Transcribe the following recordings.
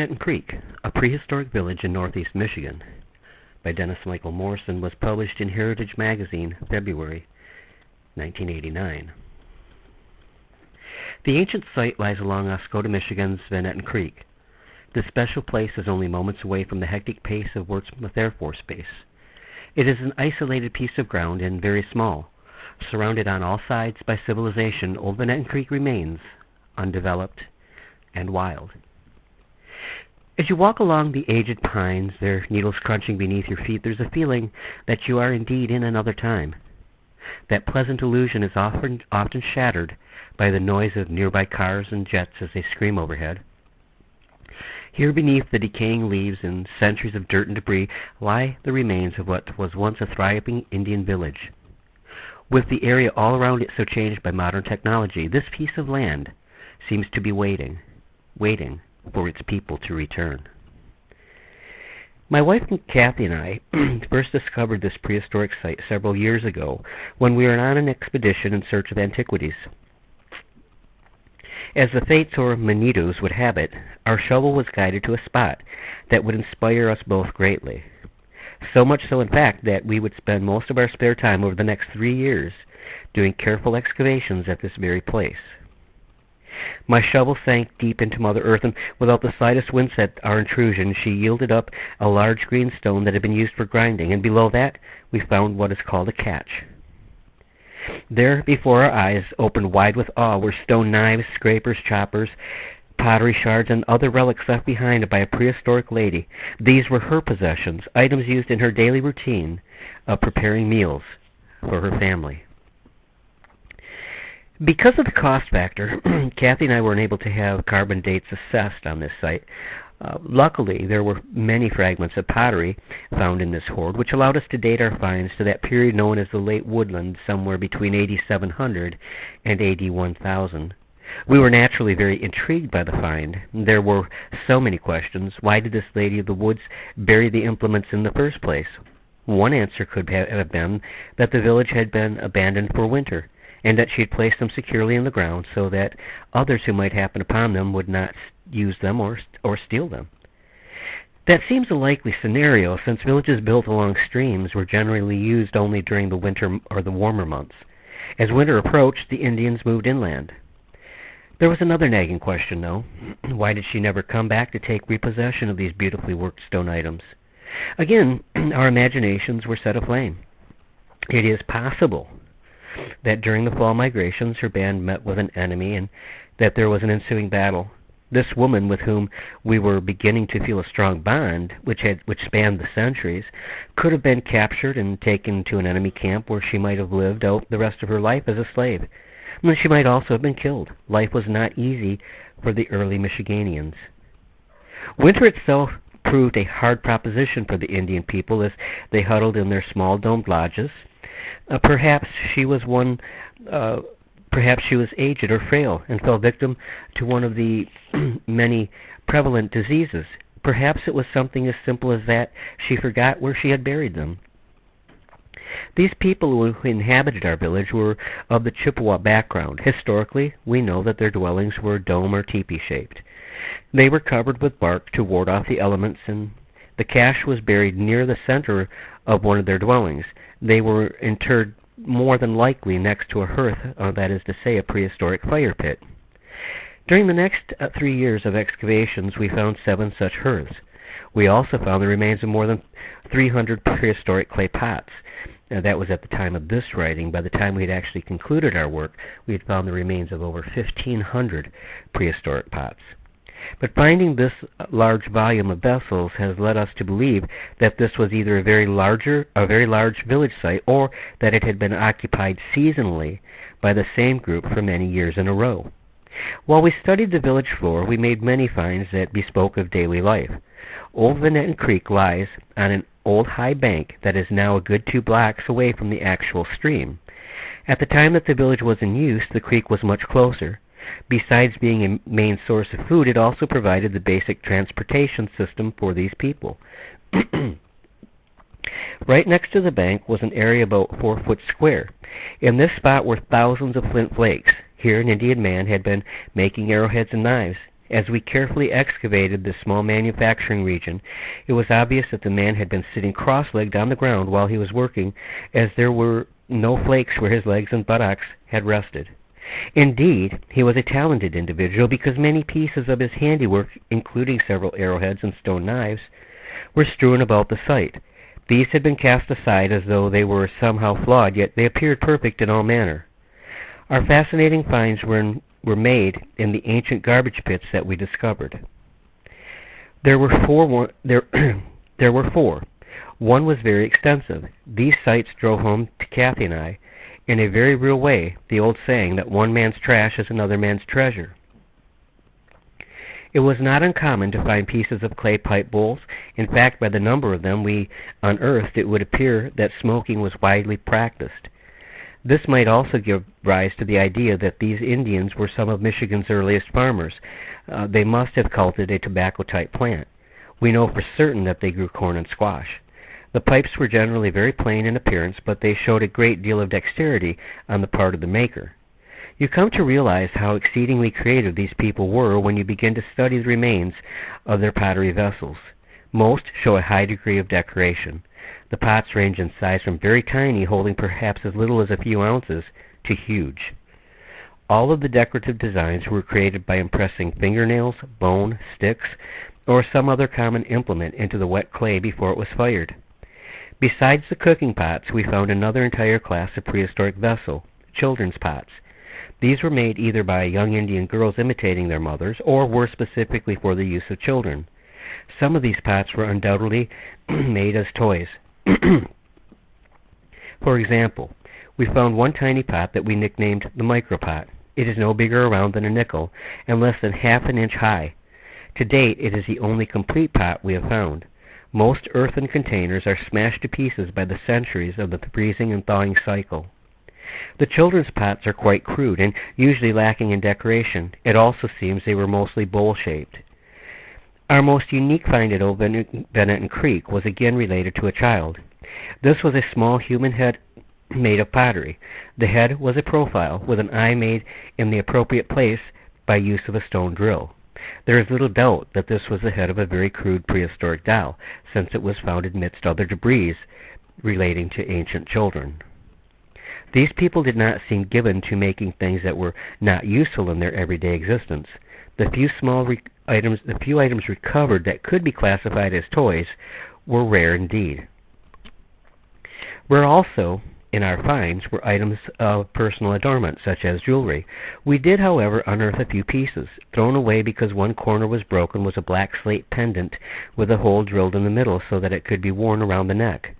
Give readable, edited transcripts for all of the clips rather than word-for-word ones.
Etten Creek, a prehistoric village in northeast Michigan, by Dennis Michael Morrison, was published in Heritage Magazine, February 1989. The ancient site lies along Oscoda, Michigan's Van Etten Creek. This special place is only moments away from the hectic pace of Wurtsmith Air Force Base. It is an isolated piece of ground and very small. Surrounded on all sides by civilization, Old Van Etten Creek remains undeveloped and wild. As you walk along the aged pines, their needles crunching beneath your feet, there's a feeling that you are indeed in another time. That pleasant illusion is often shattered by the noise of nearby cars and jets as they scream overhead. Here beneath the decaying leaves and centuries of dirt and debris lie the remains of what was once a thriving Indian village. With the area all around it so changed by modern technology, this piece of land seems to be waiting for its people to return. My wife Kathy and I first discovered this prehistoric site several years ago when we were on an expedition in search of antiquities. As the fates or manitos would have it, our shovel was guided to a spot that would inspire us both greatly. So much so, in fact, that we would spend most of our spare time over the next 3 years doing careful excavations at this very place. My shovel sank deep into Mother Earth, and without the slightest wince at our intrusion, she yielded up a large green stone that had been used for grinding, and below that we found what is called a catch. There, before our eyes, opened wide with awe, were stone knives, scrapers, choppers, pottery shards, and other relics left behind by a prehistoric lady. These were her possessions, items used in her daily routine of preparing meals for her family. Because of the cost factor, Kathy and I weren't able to have carbon dates assessed on this site. Luckily, there were many fragments of pottery found in this hoard, which allowed us to date our finds to that period known as the late Woodland, somewhere between AD 700 and AD 1000. We were naturally very intrigued by the find. There were so many questions. Why did this lady of the woods bury the implements in the first place? One answer could have been that the village had been abandoned for winter, and that she had placed them securely in the ground so that others who might happen upon them would not use them or steal them. That seems a likely scenario, since villages built along streams were generally used only during the winter or the warmer months. As winter approached, the Indians moved inland. There was another nagging question, though. Why did she never come back to take repossession of these beautifully worked stone items? Again, our imaginations were set aflame. It is possible that during the fall migrations her band met with an enemy and that there was an ensuing battle. This woman, with whom we were beginning to feel a strong bond, which spanned the centuries, could have been captured and taken to an enemy camp where she might have lived out the rest of her life as a slave. And she might also have been killed. Life was not easy for the early Michiganians. Winter itself proved a hard proposition for the Indian people as they huddled in their small domed lodges. Perhaps she was aged or frail and fell victim to one of the many prevalent diseases. Perhaps it was something as simple as that she forgot where she had buried them. These people who inhabited our village were of the Chippewa background. Historically, we know that their dwellings were dome or teepee-shaped. They were covered with bark to ward off the elements, and the cache was buried near the center of one of their dwellings. They were interred more than likely next to a hearth, that is to say, a prehistoric fire pit. During the next 3 years of excavations, we found 7 such hearths. We also found the remains of more than 300 prehistoric clay pots. That was at the time of this writing. By the time we had actually concluded our work, we had found the remains of over 1,500 prehistoric pots. But finding this large volume of vessels has led us to believe that this was either a very large village site, or that it had been occupied seasonally by the same group for many years in a row. While we studied the village floor, we made many finds that bespoke of daily life. Old Van Etten Creek lies on an old high bank that is now a good 2 blocks away from the actual stream. At the time that the village was in use, the creek was much closer. Besides being a main source of food, it also provided the basic transportation system for these people. Right next to the bank was an area about 4 foot square. In this spot were thousands of flint flakes. Here an Indian man had been making arrowheads and knives. As we carefully excavated this small manufacturing region, it was obvious that the man had been sitting cross-legged on the ground while he was working, as there were no flakes where his legs and buttocks had rested. Indeed, he was a talented individual because many pieces of his handiwork, including several arrowheads and stone knives, were strewn about the site. These had been cast aside as though they were somehow flawed, yet they appeared perfect in all manner. Our fascinating finds were made in the ancient garbage pits that we discovered. There were four. There were four. One was very extensive. These sites drove home to Kathy and I, in a very real way, the old saying that one man's trash is another man's treasure. It was not uncommon to find pieces of clay pipe bowls. In fact, by the number of them we unearthed, it would appear that smoking was widely practiced. This might also give rise to the idea that these Indians were some of Michigan's earliest farmers. They must have cultivated a tobacco-type plant. We know for certain that they grew corn and squash. The pipes were generally very plain in appearance, but they showed a great deal of dexterity on the part of the maker. You come to realize how exceedingly creative these people were when you begin to study the remains of their pottery vessels. Most show a high degree of decoration. The pots range in size from very tiny, holding perhaps as little as a few ounces, to huge. All of the decorative designs were created by impressing fingernails, bone, sticks, or some other common implement into the wet clay before it was fired. Besides the cooking pots, we found another entire class of prehistoric vessel, children's pots. These were made either by young Indian girls imitating their mothers, or were specifically for the use of children. Some of these pots were undoubtedly made as toys. For example, we found one tiny pot that we nicknamed the micropot. It is no bigger around than a nickel, and less than half an inch high. To date, it is the only complete pot we have found. Most earthen containers are smashed to pieces by the centuries of the freezing and thawing cycle. The children's pots are quite crude and usually lacking in decoration. It also seems they were mostly bowl-shaped. Our most unique find at Old Etten Creek was again related to a child. This was a small human head made of pottery. The head was a profile with an eye made in the appropriate place by use of a stone drill. There is little doubt that this was the head of a very crude prehistoric doll, since it was found amidst other debris relating to ancient children. These people did not seem given to making things that were not useful in their everyday existence. The few items recovered that could be classified as toys were rare indeed. Rare also in our finds were items of personal adornment, such as jewelry. We did, however, unearth a few pieces. Thrown away because one corner was broken was a black slate pendant with a hole drilled in the middle so that it could be worn around the neck.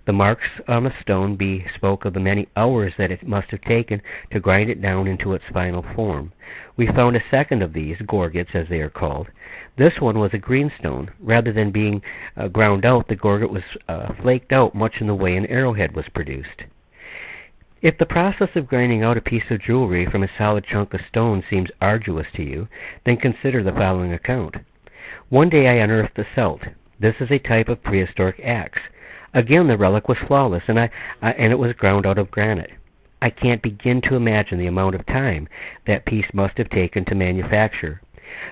The marks on the stone spoke of the many hours that it must have taken to grind it down into its final form. We found a second of these, gorgets as they are called. This one was a green stone. Rather than being ground out, the gorget was flaked out much in the way an arrowhead was produced. If the process of grinding out a piece of jewelry from a solid chunk of stone seems arduous to you, then consider the following account. One day I unearthed the celt. This is a type of prehistoric axe. Again, the relic was flawless, and it was ground out of granite. I can't begin to imagine the amount of time that piece must have taken to manufacture.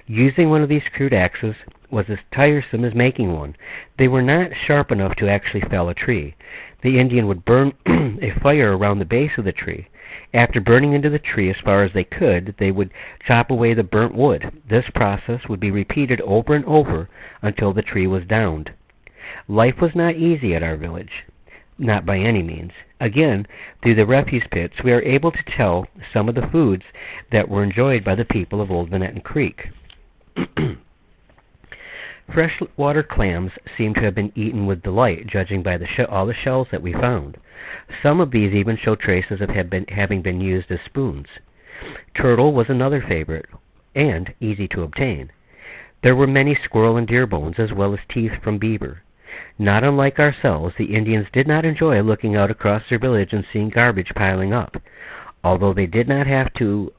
Using one of these crude axes was as tiresome as making one. They were not sharp enough to actually fell a tree. The Indian would burn a fire around the base of the tree. After burning into the tree as far as they could, they would chop away the burnt wood. This process would be repeated over and over until the tree was downed. Life was not easy at our village, not by any means. Again, through the refuse pits, we are able to tell some of the foods that were enjoyed by the people of Old Etten Creek. Freshwater clams seem to have been eaten with delight, judging by all the shells that we found. Some of these even show traces of having been used as spoons. Turtle was another favorite, and easy to obtain. There were many squirrel and deer bones, as well as teeth from beaver. Not unlike ourselves, the Indians did not enjoy looking out across their village and seeing garbage piling up. Although they did not have to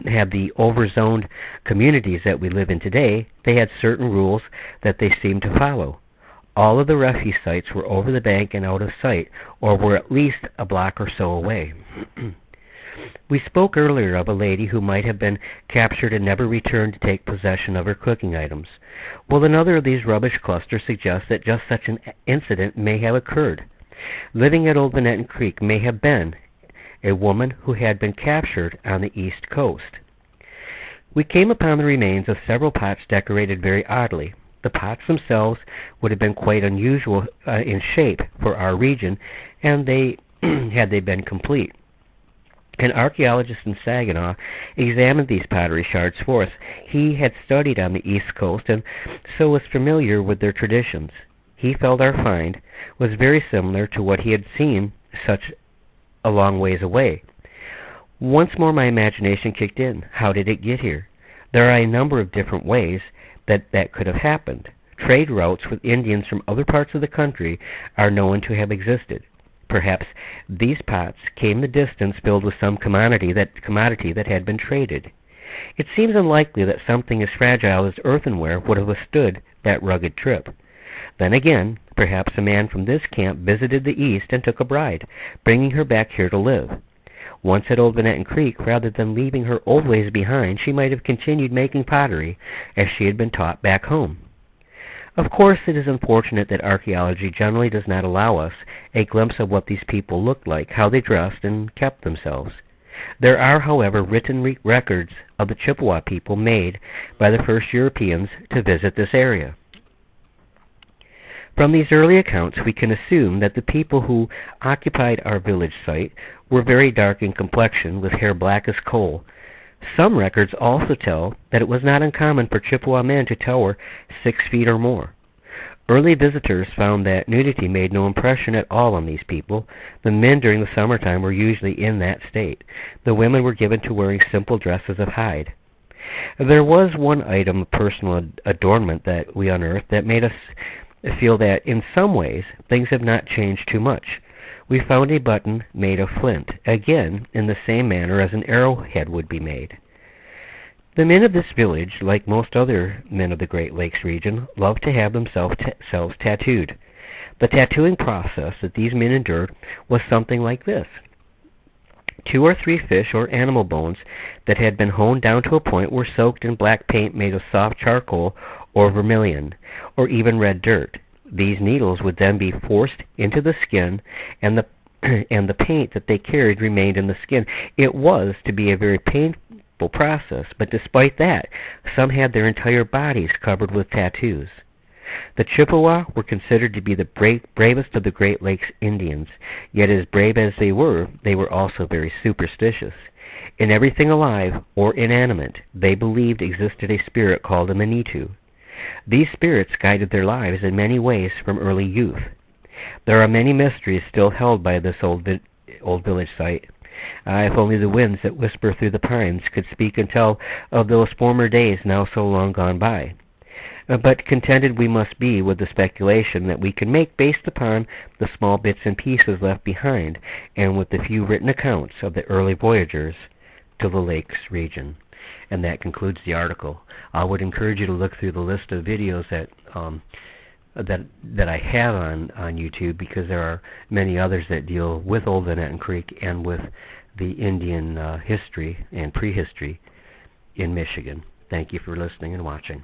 have the overzoned communities that we live in today, they had certain rules that they seemed to follow. All of the refuse sites were over the bank and out of sight, or were at least a block or so away. We spoke earlier of a lady who might have been captured and never returned to take possession of her cooking items. Well, another of these rubbish clusters suggests that just such an incident may have occurred. Living at Old Etten Creek may have been a woman who had been captured on the East Coast. We came upon the remains of several pots decorated very oddly. The pots themselves would have been quite unusual in shape for our region, and they had they been complete. An archaeologist in Saginaw examined these pottery shards for us. He had studied on the East Coast and so was familiar with their traditions. He felt our find was very similar to what he had seen such a long ways away. Once more my imagination kicked in. How did it get here? There are a number of different ways that could have happened. Trade routes with Indians from other parts of the country are known to have existed. Perhaps these pots came the distance filled with some commodity that had been traded. It seems unlikely that something as fragile as earthenware would have withstood that rugged trip. Then again, perhaps a man from this camp visited the East and took a bride, bringing her back here to live. Once at Old Etten Creek, rather than leaving her old ways behind, she might have continued making pottery as she had been taught back home. Of course, it is unfortunate that archaeology generally does not allow us a glimpse of what these people looked like, how they dressed and kept themselves. There are, however, written records of the Chippewa people made by the first Europeans to visit this area. From these early accounts, we can assume that the people who occupied our village site were very dark in complexion, with hair black as coal. Some records also tell that it was not uncommon for Chippewa men to tower 6 feet or more. Early visitors found that nudity made no impression at all on these people. The men during the summertime were usually in that state. The women were given to wearing simple dresses of hide. There was one item of personal adornment that we unearthed that made us feel that in some ways things have not changed too much. We found a button made of flint, again in the same manner as an arrowhead would be made. The men of this village, like most other men of the Great Lakes region, loved to have themselves tattooed. The tattooing process that these men endured was something like this. 2 or 3 fish or animal bones that had been honed down to a point were soaked in black paint made of soft charcoal or vermilion, or even red dirt. These needles would then be forced into the skin, and the paint that they carried remained in the skin. It was to be a very painful process, but despite that, some had their entire bodies covered with tattoos. The Chippewa were considered to be the bravest of the Great Lakes Indians, yet as brave as they were also very superstitious. In everything alive or inanimate, they believed existed a spirit called a Manitou. These spirits guided their lives in many ways from early youth. There are many mysteries still held by this old village site. If only the winds that whisper through the pines could speak and tell of those former days now so long gone by. But contented we must be with the speculation that we can make based upon the small bits and pieces left behind and with the few written accounts of the early voyagers to the lakes region. And that concludes the article. I would encourage you to look through the list of videos that I have on YouTube, because there are many others that deal with Old Etten Creek and with the Indian history and prehistory in Michigan. Thank you for listening and watching.